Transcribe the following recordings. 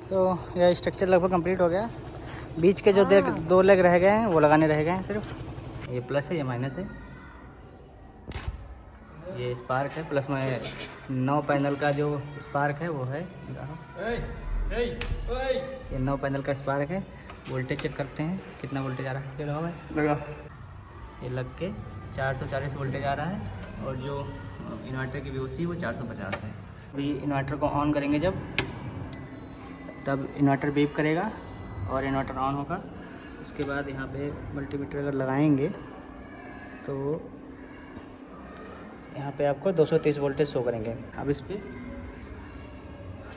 तो यह स्ट्रक्चर लगभग कंप्लीट हो गया। बीच के जो दो लेग रह गए हैं वो लगाने रह गए हैं सिर्फ। ये प्लस है, ये माइनस है। ये स्पार्क है, प्लस में 9 पैनल का जो स्पार्क है वो है। ये 9 पैनल का स्पार्क है। वोल्टेज चेक करते हैं कितना वोल्टेज आ रहा है। लगा ये लग के 440 वोल्टेज आ रहा है और जो इन्वर्टर की VOC वो 450 है। अभी इन्वर्टर को ऑन करेंगे जब, तब इन्वर्टर बीप करेगा और इन्वर्टर ऑन होगा। उसके बाद यहाँ पे मल्टीमीटर अगर लगाएंगे तो यहाँ पे आपको 230 वोल्टेज शो करेंगे। अब इस पर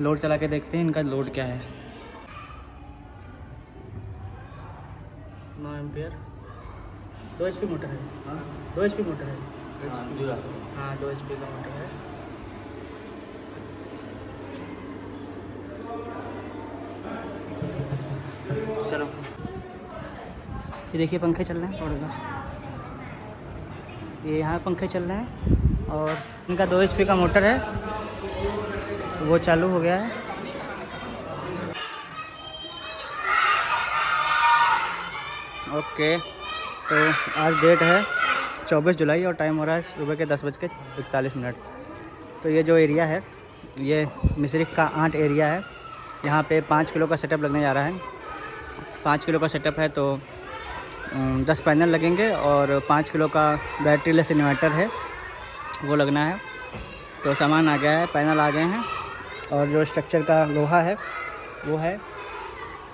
लोड चला के देखते हैं इनका लोड क्या है। 9 एम्पियर। 2 HP मोटर है। हाँ 2 HP मोटर है। हाँ 2 HP का मोटर है। चलो ये देखिए पंखे चल रहे हैं थोड़ा। ये यहाँ पंखे चल रहे हैं और इनका 2 HP का मोटर है, वो चालू हो गया है। ओके, तो आज डेट है 24 जुलाई और टाइम हो रहा है सुबह के 10:41। तो ये जो एरिया है ये मिश्रिक का 8 एरिया है। यहाँ पे 5 किलो का सेटअप लगने जा रहा है। 5 किलो का सेटअप है तो 10 पैनल लगेंगे और 5 किलो का बैटरी लेस इन्वर्टर है वो लगना है। तो सामान आ गया है, पैनल आ गए हैं और जो स्ट्रक्चर का लोहा है वो है।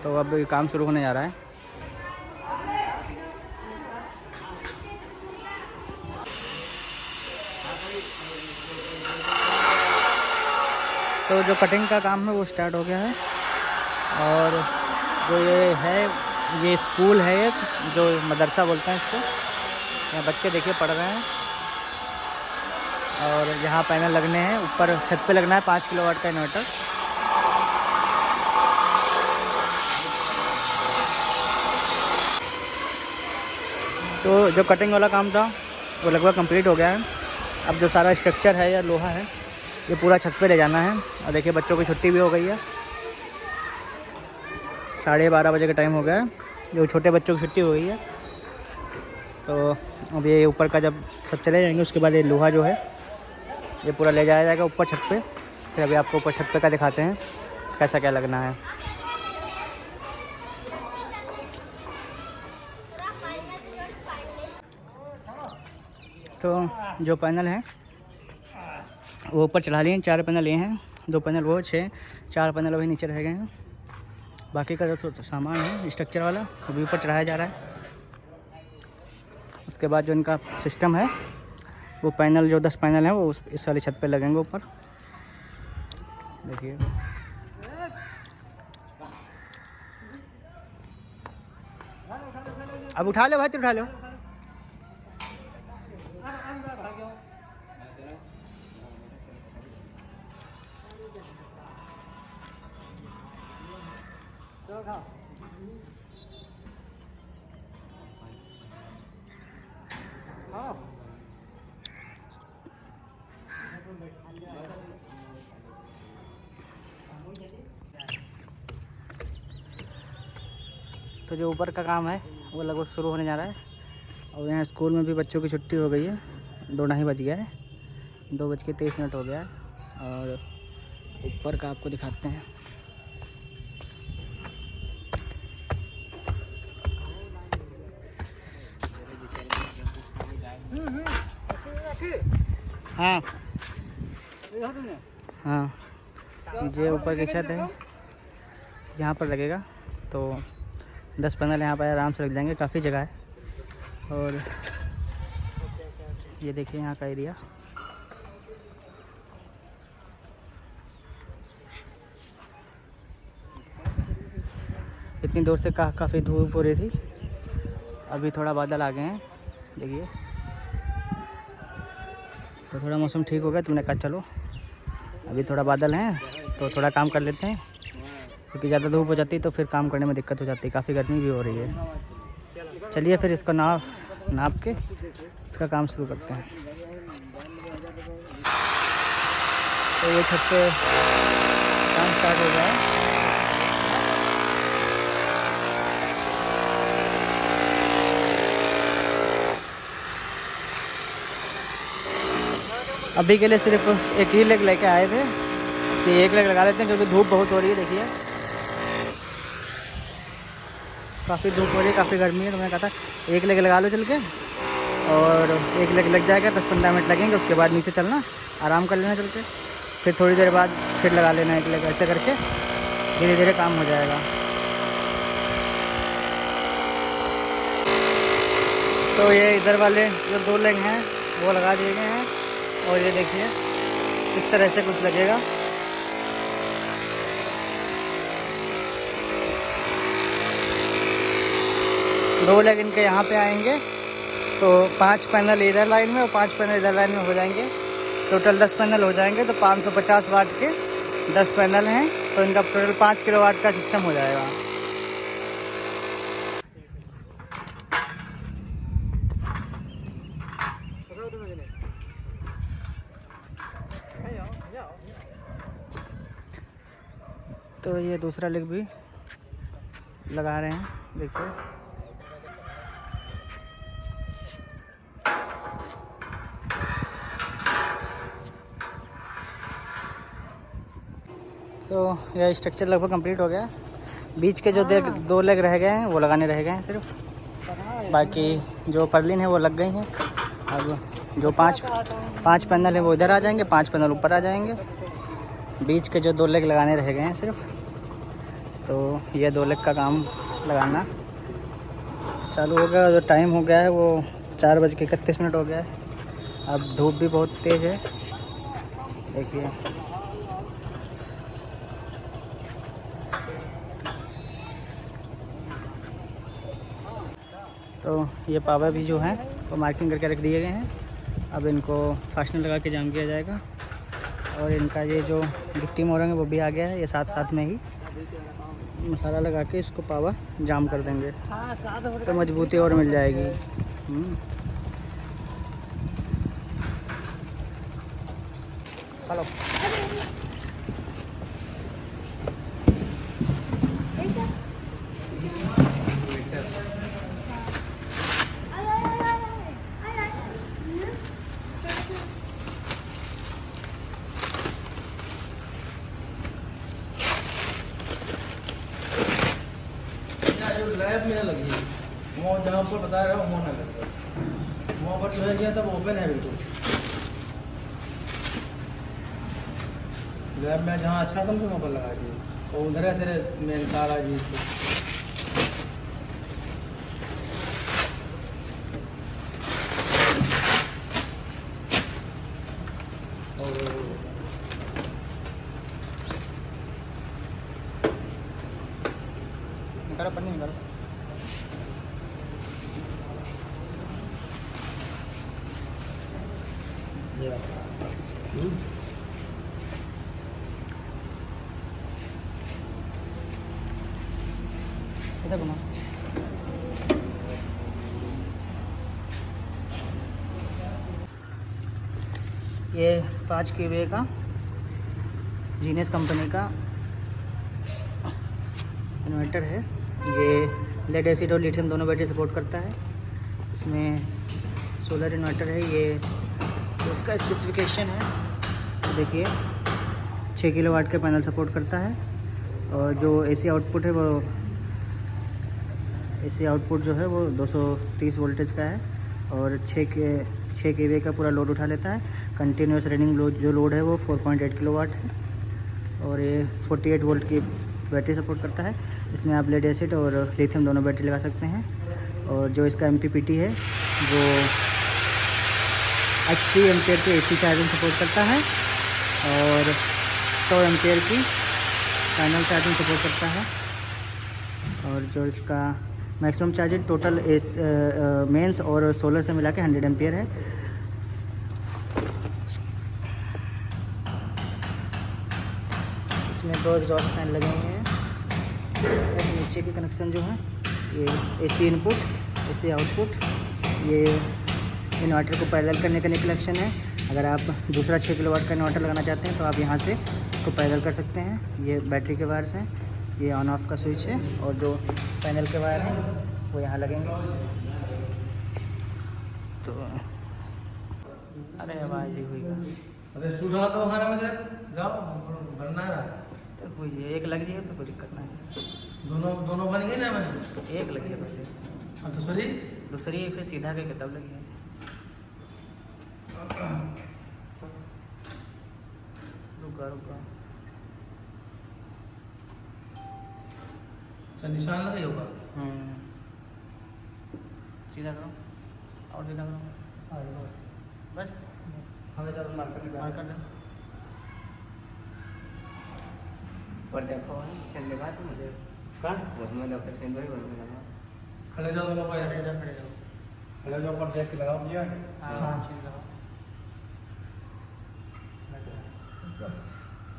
तो अब काम शुरू होने जा रहा है। तो जो कटिंग का काम है वो स्टार्ट हो गया है। और जो ये है ये स्कूल है एक, जो मदरसा बोलते हैं इसको। यहाँ बच्चे देखिए पढ़ रहे हैं और यहाँ पैनल लगने हैं। ऊपर छत पे लगना है 5 किलोवाट का इन्वर्टर। तो जो कटिंग वाला काम था वो लगभग कंप्लीट हो गया है। अब जो सारा स्ट्रक्चर है या लोहा है ये पूरा छत पे ले जाना है। और देखिए बच्चों की छुट्टी भी हो गई है। 12:30 बजे का टाइम हो गया है। जो छोटे बच्चों की छुट्टी हो गई है। तो अब ये ऊपर का जब सब चले जाएंगे उसके बाद ये लोहा जो है ये पूरा ले जाया जाएगा ऊपर छत पे। फिर अभी आपको ऊपर छत पे का दिखाते हैं कैसा क्या लगना है। तो जो पैनल है वो ऊपर चढ़ा लिए हैं। 4 पैनल लिए हैं, 2 पैनल वो 6, 4 पैनल वही नीचे रह गए हैं। बाकी का जो तो सामान है स्ट्रक्चर वाला वो भी ऊपर चढ़ाया जा रहा है। उसके बाद जो इनका सिस्टम है वो पैनल जो 10 पैनल हैं वो इस वाली छत पे लगेंगे ऊपर। देखिए अब उठा लो भाई, तो उठा लो। तो जो ऊपर का काम है वो लगभग शुरू होने जा रहा है। और यहाँ स्कूल में भी बच्चों की छुट्टी हो गई है। 2:30 बज गया है, 2:23 हो गया है। और ऊपर का आपको दिखाते हैं। हाँ हाँ, ये ऊपर की छत है, यहाँ पर लगेगा। तो 10 पैनल यहाँ पर आराम से लग जाएंगे, काफ़ी जगह है। और ये देखिए यहाँ का एरिया। इतनी दूर से काफ़ी धूप हो रही थी, अभी थोड़ा बादल आ गए हैं देखिए। तो थोड़ा मौसम ठीक हो गया, तुमने कहा चलो अभी थोड़ा बादल हैं तो थोड़ा काम कर लेते हैं, क्योंकि ज़्यादा धूप हो जाती तो फिर काम करने में दिक्कत हो जाती, काफ़ी गर्मी भी हो रही है। चलिए फिर इसको नाप के इसका काम शुरू करते हैं। तो ये छत पे काम स्टार्ट हो गया है। अभी के लिए सिर्फ एक ही लेग लेके आए थे कि एक लेग लगा लेते हैं, क्योंकि धूप बहुत हो रही है। देखिए काफ़ी धूप हो रही है, काफ़ी गर्मी है, तो मैं कहा था एक लेग लगा लो चल के, और एक लेग लग जाएगा, 10-15 मिनट लगेंगे, उसके बाद नीचे चलना, आराम कर लेना चल के, फिर थोड़ी देर बाद फिर लगा लेना एक लेग। ऐसे करके धीरे धीरे काम हो जाएगा। तो ये इधर वाले जो 2 लेग हैं वो लगा दिए गए हैं, और ये देखिए इस तरह से कुछ लगेगा। दो लेग इनके यहाँ पे आएंगे, तो 5 पैनल इधर लाइन में और 5 पैनल इधर लाइन में हो जाएंगे। टोटल 10 पैनल हो जाएंगे, तो 550 वाट के 10 पैनल हैं, तो इनका टोटल 5 किलोवाट का सिस्टम हो जाएगा। तो ये दूसरा लेग भी लगा रहे हैं, देखिए। तो यह स्ट्रक्चर लगभग कंप्लीट हो गया। बीच के जो 2 लेग रह गए हैं वो लगाने रह गए हैं सिर्फ, बाकी जो पर्लिन है वो लग गई हैं। अब जो 5 पैनल है वो इधर आ जाएंगे, 5 पैनल ऊपर आ जाएंगे। बीच के जो 2 लेग लगाने रह गए हैं सिर्फ, तो ये 2 लेग का काम लगाना चालू हो गया। जो टाइम हो गया है वो 4:31 हो गया है। अब धूप भी बहुत तेज़ है, देखिए। तो ये पावर भी जो है वो मार्किंग करके रख दिए गए हैं। अब इनको फास्टनर लगा के जाम किया जाएगा, और इनका ये जो गिट्टी मोरंग है वो भी आ गया है। ये साथ में ही मसाला लगा के इसको पावर जाम कर देंगे, तो मजबूती और मिल जाएगी। हेलो, लैब में लगी वो जहाँ पर बता रहा हूँ, वहाँ लगा, वहाँ पर जो है सब ओपन है बिल्कुल। लैब में जहाँ अच्छा समझो वहाँ पर लगा दिए, तो उधर से मेन तारा जी निकालो पन्नी निकालो। इधर घुमा। ये 5 kVA का जीनियस कंपनी का इन्वर्टर है। ये लेड एसिड और लिथियम दोनों बैटरी सपोर्ट करता है। इसमें सोलर इन्वर्टर है ये। तो इसका स्पेसिफिकेशन है, देखिए 6 किलोवाट के पैनल सपोर्ट करता है, और जो एसी आउटपुट है वो जो है वो 230 वोल्टेज का है, और 6 kVA का पूरा लोड उठा लेता है। कंटिन्यूस रनिंग लोड है वो 4.8 किलोवाट है, और ये 48 वोल्ट की बैटरी सपोर्ट करता है। इसमें आप लेड एसिड और लिथियम दोनों बैटरी लगा सकते हैं। और जो इसका MPPT है वो 80 एम्पेयर की AC चार्जिंग सपोर्ट करता है, और 100 एम्पेयर की फाइनल चार्जिंग सपोर्ट करता है। और जो इसका मैक्सिमम चार्जिंग टोटल मेंस और सोलर से मिला के 100 एम्पेयर है। इसमें 2 एग्जॉस्ट फैन लगे हुए हैं। और नीचे के कनेक्शन जो है ये AC इनपुट, AC आउटपुट, ये इन्वर्टर को पैरेलल करने का कनेक्शन है। अगर आप दूसरा 6 किलोवाट का इन्वर्टर लगाना चाहते हैं तो आप यहाँ से इसको पैरेलल कर सकते हैं। ये बैटरी के वायर्स हैं, ये ऑन ऑफ का स्विच है, और जो पैनल के वायर हैं वो यहाँ लगेंगे। तो अरे आवाज़ ही हुई अरे सूट वाला तो खाने में से जाओ भरना है। हुई है, एक लग जाए तो कोई दिक्कत नहीं। दोनों दोनों बन गई ना मैंने। एक लगी है पहले, अब तो सॉरी दूसरी फिर सीधा करके तब लगी है। रुका रुका, अच्छा निशान लगा होगा। सीधा करो और सीधा करो, बस हमें ज़्यादा मार्केट मार कर दो। और देखो सेंड लगा तो मुझे कहाँ उसमें डॉक्टर सेंड भाई उसमें लगा। खड़े जाओ दोनों भाई, खड़े जाओ खड़े जाओ। खड़े जाओ पर देख के लगाओ। हाँ चीज़ लगाओ,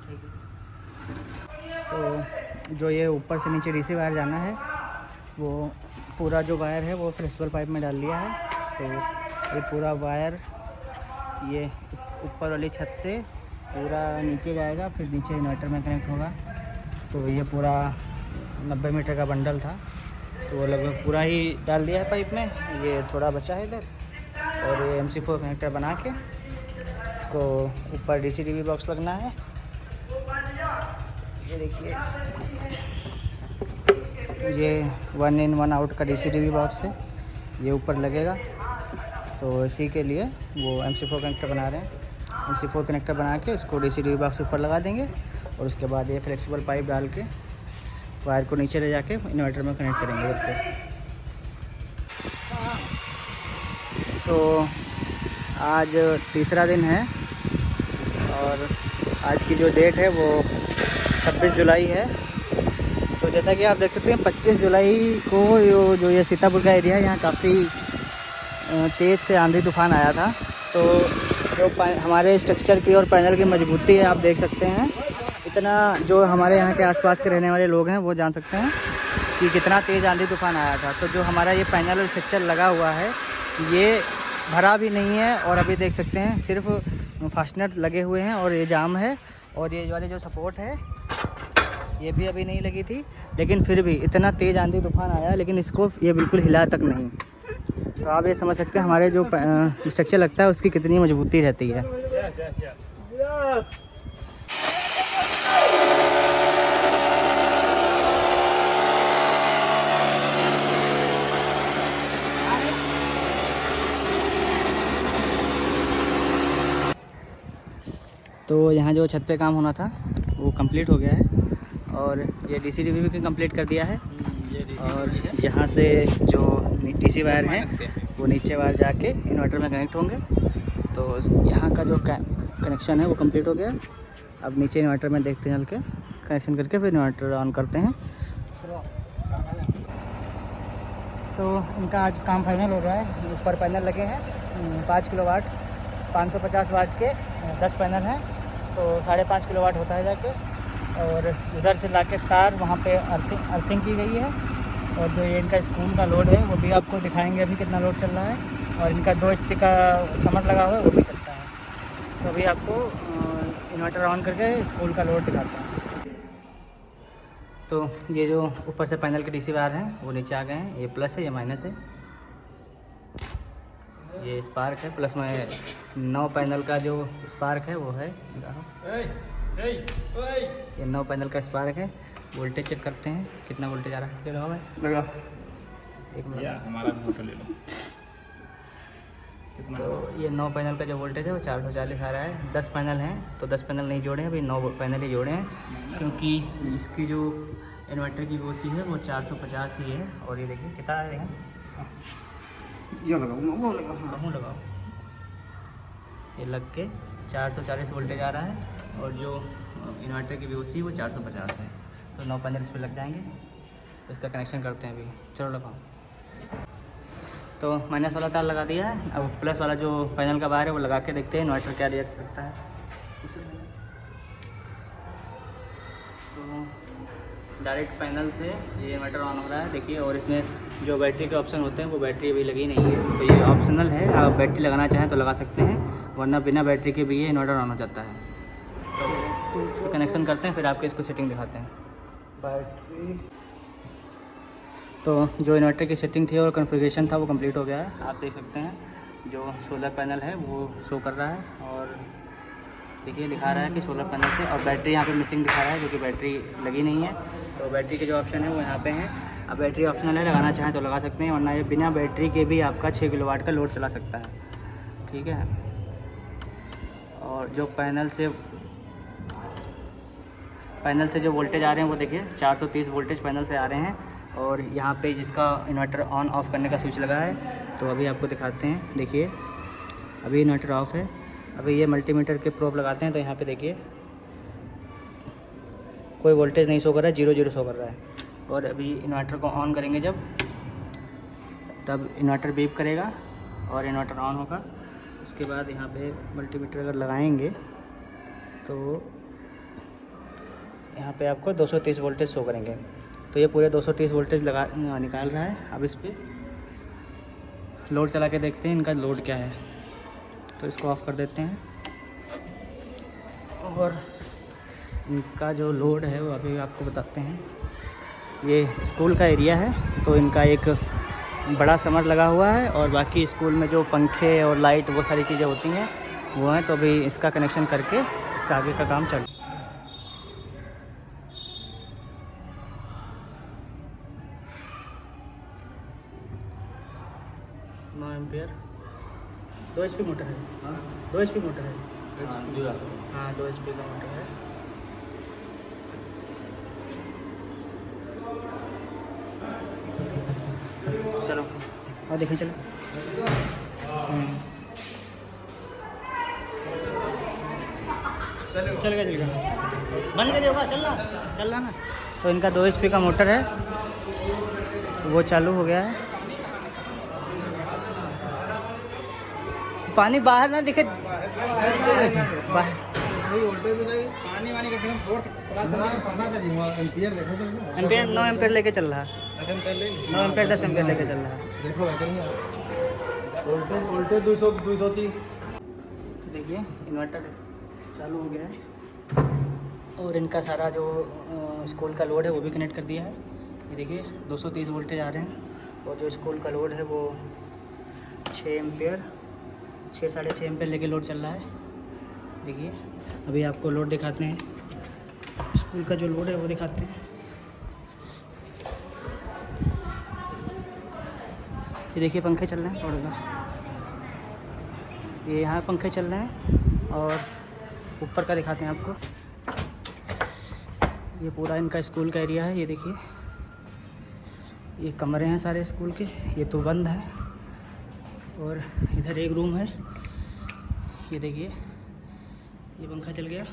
ठीक है। तो जो ये ऊपर से नीचे डीसी वायर जाना है, वो पूरा जो वायर है वो फ्लेक्सिबल पाइप में डाल दिया है। तो ये पूरा वायर ये ऊपर वाली छत से पूरा नीचे जाएगा, फिर नीचे इन्वर्टर में कनेक्ट होगा। तो ये पूरा 90 मीटर का बंडल था, तो वो लगभग पूरा ही डाल दिया है पाइप में। ये थोड़ा बचा है इधर, और ये MC4 कनेक्टर बना के इसको ऊपर DCDB बॉक्स लगना है। ये देखिए, ये 1 in 1 आउट का DCDB बॉक्स है, ये ऊपर लगेगा। तो इसी के लिए वो MC4 कनेक्टर बना रहे हैं। MC4 कनेक्टर बना के इसको DCDB बॉक्स ऊपर लगा देंगे, और उसके बाद ये फ्लेक्सिबल पाइप डाल के वायर को नीचे ले जाके इन्वर्टर में कनेक्ट करेंगे इधर पे। तो आज तीसरा दिन है, और आज की जो डेट है वो 26 जुलाई है। तो जैसा कि आप देख सकते हैं 25 जुलाई को जो ये सीतापुर का एरिया है, यहाँ काफ़ी तेज़ से आंधी तूफान आया था। तो जो हमारे स्ट्रक्चर की और पैनल की मजबूती है, आप देख सकते हैं। इतना जो हमारे यहाँ के आसपास के रहने वाले लोग हैं वो जान सकते हैं कि कितना तेज़ आंधी तूफान आया था। तो जो हमारा ये पैनल और स्ट्रक्चर लगा हुआ है, ये भरा भी नहीं है, और अभी देख सकते हैं सिर्फ फास्टनर लगे हुए हैं और ये जाम है। और ये वाली जो सपोर्ट है ये भी अभी नहीं लगी थी, लेकिन फिर भी इतना तेज़ आंधी तूफान आया, लेकिन इसको ये बिल्कुल हिला तक नहीं। तो आप ये समझ सकते हैं हमारे जो स्ट्रक्चर लगता है उसकी कितनी मजबूती रहती है। तो यहाँ जो छत पे काम होना था वो कंप्लीट हो गया है, और ये DCDB भी कंप्लीट कर दिया है। और यहाँ से जो DC वायर हैं वो नीचे वायर जाके इन्वर्टर में कनेक्ट होंगे। तो यहाँ का जो कनेक्शन है वो कंप्लीट हो गया। अब नीचे इन्वर्टर में देखते हैं, चल के कनेक्शन करके फिर इन्वर्टर ऑन करते हैं। तो इनका आज काम फाइनल हो गया है। ऊपर पैनल लगे हैं 5 किलोवाट, 550 वाट के 10 पैनल हैं, तो 5.5 किलोवाट होता है जाके। और उधर से लाके तार वहाँ पे अर्थिंग की गई है। और जो ये इनका स्कूल का लोड है वो भी आपको दिखाएंगे अभी कितना लोड चल रहा है। और इनका 2 HP का समर लगा हुआ है, वो भी चलता है। तो अभी आपको इन्वर्टर ऑन करके स्कूल का लोड दिखाता हूँ। तो ये जो ऊपर से पैनल के DC वायर हैं वो नीचे आ गए हैं। ये प्लस है, ये माइनस है। ये स्पार्क है, प्लस में 9 पैनल का जो स्पार्क है वो है। ये 9 पैनल का स्पार्क है। वोल्टेज चेक करते हैं कितना वोल्टेज आ रहा है। लगाओ भाई, लगा 1 मिनट। हमारा भी फोटो ले लो। तो ये 9 पैनल का जो वोल्टेज है वो 440 आ रहा है। 10 पैनल हैं, तो 10 पैनल नहीं जोड़े हैं, अभी 9 पैनल ही जोड़े हैं, क्योंकि इसकी जो इन्वर्टर की वोसी है वो 450 ही है। और ये देखिए कितना है, ये लगाओ वो लगाओ। कहूँ लगाओ, ये लग के 440 वोल्टेज आ रहा है। और जो इन्वर्टर की वोसी वो 450 है। तो 9 पैनल इस पर लग जाएंगे। तो इसका कनेक्शन करते हैं अभी, चलो लगाओ। तो माइनस वाला तार लगा दिया है। अब प्लस वाला जो पैनल का वायर है वो लगा के देखते हैं इन्वर्टर क्या रिएक्ट करता है। तो डायरेक्ट पैनल से ये इन्वर्टर ऑन हो रहा है, देखिए। और इसमें जो बैटरी के ऑप्शन होते हैं वो बैटरी अभी लगी नहीं है, तो ये ऑप्शनल है। आप बैटरी लगाना चाहें तो लगा सकते हैं, वरना बिना बैटरी के भी ये इन्वर्टर ऑन हो जाता है। तो इसको कनेक्शन करते हैं, फिर आपको इसको सेटिंग दिखाते हैं। बैटरी तो जो इन्वर्टर की सेटिंग थी और कॉन्फ़िगरेशन था वो कंप्लीट हो गया है, आप देख सकते हैं। जो सोलर पैनल है वो शो कर रहा है। और देखिए लिखा रहा है कि सोलर पैनल से, और बैटरी यहाँ पे मिसिंग दिखा रहा है क्योंकि बैटरी लगी नहीं है। तो बैटरी के जो ऑप्शन है वो यहाँ पे हैं। अब बैटरी ऑप्शनल है, लगाना चाहें तो लगा सकते हैं, वरना ये बिना बैटरी के भी आपका 6 किलोवाट का लोड चला सकता है। ठीक है। और जो पैनल से जो वोल्टेज आ रहे हैं वो देखिए 430 वोल्टेज पैनल से आ रहे हैं। और यहाँ पे जिसका इन्वर्टर ऑन ऑफ़ करने का स्विच लगा है, तो अभी आपको दिखाते हैं। देखिए अभी इन्वर्टर ऑफ है। अभी ये मल्टीमीटर के प्रोब लगाते हैं तो यहाँ पे देखिए कोई वोल्टेज नहीं शो कर रहा है, 0 शो कर रहा है। और अभी इन्वर्टर को ऑन करेंगे जब, तब इन्वर्टर बीप करेगा और इन्वर्टर ऑन होगा। उसके बाद यहाँ पे मल्टीमीटर अगर लगाएंगे तो यहाँ पे आपको 230 वोल्टेज शो करेंगे। तो ये पूरे 230 वोल्टेज निकाल रहा है। अब इस पर लोड चला के देखते हैं इनका लोड क्या है। तो इसको ऑफ़ कर देते हैं और इनका जो लोड है वो अभी आपको बताते हैं। ये स्कूल का एरिया है, तो इनका एक बड़ा समर लगा हुआ है और बाकी स्कूल में जो पंखे और लाइट वो सारी चीज़ें होती हैं वो हैं। तो अभी इसका कनेक्शन करके इसका आगे का काम चल 9 एम्पियर 2 HP मोटर है। हाँ 2 HP मोटर है। हाँ 2 HP का मोटर है। चलो और देखें चलो। चलेगा बंद कर दिया, चल रहा ना। तो इनका 2 HP का मोटर है, वो चालू हो गया है। पानी बाहर ना दिखे, एम्पियर 9 एम्पियर लेके चल रहा है। 9 एम्पियर 10 एम्पियर लेके चल रहा है। देखो वोल्टेज 230। देखिए इन्वर्टर चालू हो गया है और इनका सारा जो स्कूल का लोड है वो भी कनेक्ट कर दिया है। ये देखिए 230 वोल्टेज आ रहे हैं और जो स्कूल का लोड है वो 6 एम्पियर 6-6.5 एम्पियर लेके लोड चल रहा है। देखिए अभी आपको लोड दिखाते हैं, स्कूल का जो लोड है वो दिखाते हैं। ये देखिए पंखे चल रहे हैं थोड़ा सा, ये यहाँ पंखे चल रहे हैं। और ऊपर का दिखाते हैं आपको, ये पूरा इनका स्कूल का एरिया है। ये देखिए ये कमरे हैं सारे स्कूल के, ये तो बंद है। और इधर एक रूम है, ये देखिए ये पंखा चल गया।